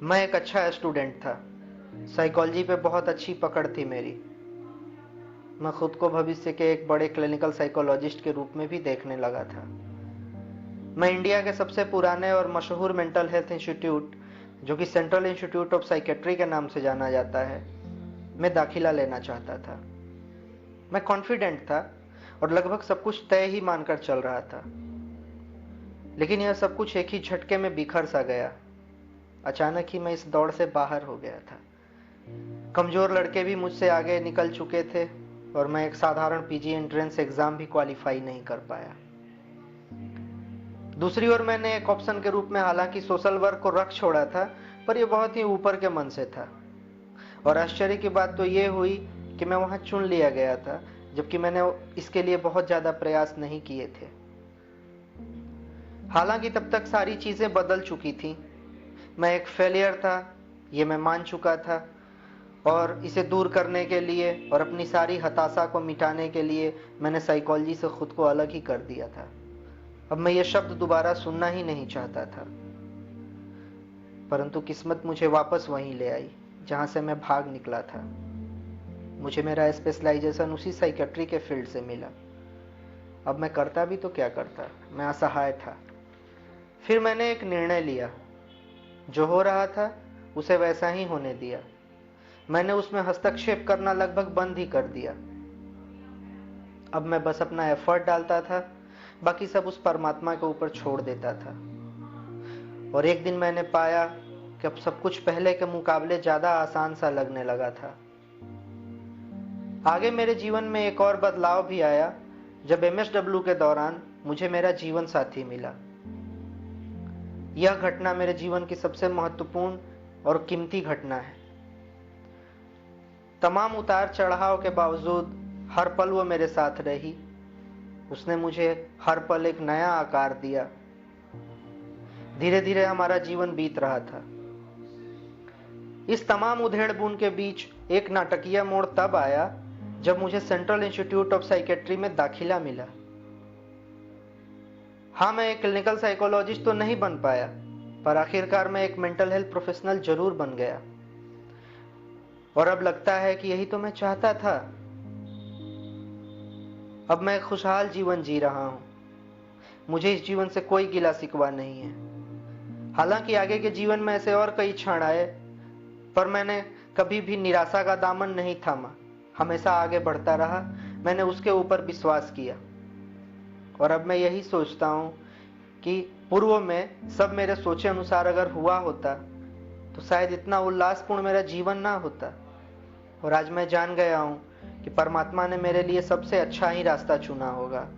मैं एक अच्छा स्टूडेंट था। साइकोलॉजी पे बहुत अच्छी पकड़ थी मेरी। मैं खुद को भविष्य के एक बड़े क्लिनिकल साइकोलॉजिस्ट के रूप में भी देखने लगा था। मैं इंडिया के सबसे पुराने और मशहूर मेंटल हेल्थ इंस्टीट्यूट, जो कि सेंट्रल इंस्टीट्यूट ऑफ साइकेट्री के नाम से जाना जाता है, में दाखिला लेना चाहता था। मैं कॉन्फिडेंट था और लगभग सब कुछ तय ही मानकर चल रहा था। लेकिन यह सब कुछ एक ही झटके में बिखर सा गया। अचानक ही मैं इस दौड़ से बाहर हो गया था। कमजोर लड़के भी मुझसे आगे निकल चुके थे और मैं एक साधारण पीजी एंट्रेंस एग्जाम भी क्वालिफाई नहीं कर पाया। दूसरी ओर मैंने एक ऑप्शन के रूप में हालांकि सोशल वर्क को रख छोड़ा था, पर यह बहुत ही ऊपर के मन से था। और आश्चर्य की बात तो यह हुई कि मैं वहां चुन लिया गया था, जबकि मैंने इसके लिए बहुत ज्यादा प्रयास नहीं किए थे। हालांकि तब तक सारी चीजें बदल चुकी थी। मैं एक फेलियर था, ये मैं मान चुका था, और इसे दूर करने के लिए और अपनी सारी हताशा को मिटाने के लिए मैंने साइकोलॉजी से खुद को अलग ही कर दिया था। अब मैं ये शब्द दोबारा सुनना ही नहीं चाहता था। परंतु किस्मत मुझे वापस वहीं ले आई जहां से मैं भाग निकला था। मुझे मेरा स्पेशलाइजेशन उसी साइकेट्री के फील्ड से मिला। अब मैं करता भी तो क्या करता, मैं असहाय था। फिर मैंने एक निर्णय लिया। जो हो रहा था उसे वैसा ही होने दिया। मैंने उसमें हस्तक्षेप करना लगभग बंद ही कर दिया। अब मैं बस अपना एफर्ट डालता था, बाकी सब उस परमात्मा के ऊपर छोड़ देता था। और एक दिन मैंने पाया कि अब सब कुछ पहले के मुकाबले ज्यादा आसान सा लगने लगा था। आगे मेरे जीवन में एक और बदलाव भी आया जब एमएसडब्ल्यू के दौरान मुझे मेरा जीवन साथी मिला। यह घटना मेरे जीवन की सबसे महत्वपूर्ण और कीमती घटना है। तमाम उतार चढ़ाव के बावजूद हर पल वो मेरे साथ रही। उसने मुझे हर पल एक नया आकार दिया। धीरे धीरे हमारा जीवन बीत रहा था। इस तमाम उधेड़ बुन के बीच एक नाटकीय मोड़ तब आया जब मुझे सेंट्रल इंस्टीट्यूट ऑफ साइकेट्री में दाखिला मिला। हाँ, मैं एक क्लिनिकल साइकोलॉजिस्ट तो नहीं बन पाया, पर आखिरकार मैं एक मेंटल हेल्थ प्रोफेशनल जरूर बन गया। और अब लगता है कि यही तो मैं चाहता था। अब मैं एक खुशहाल जीवन जी रहा हूं। मुझे इस जीवन से कोई गिला शिकवा नहीं है। हालांकि आगे के जीवन में ऐसे और कई क्षण आए, पर मैंने कभी भी निराशा का दामन नहीं थामा। हमेशा आगे बढ़ता रहा। मैंने उसके ऊपर विश्वास किया। और अब मैं यही सोचता हूं कि पूर्व में सब मेरे सोचे अनुसार अगर हुआ होता तो शायद इतना उल्लासपूर्ण मेरा जीवन ना होता। और आज मैं जान गया हूं कि परमात्मा ने मेरे लिए सबसे अच्छा ही रास्ता चुना होगा।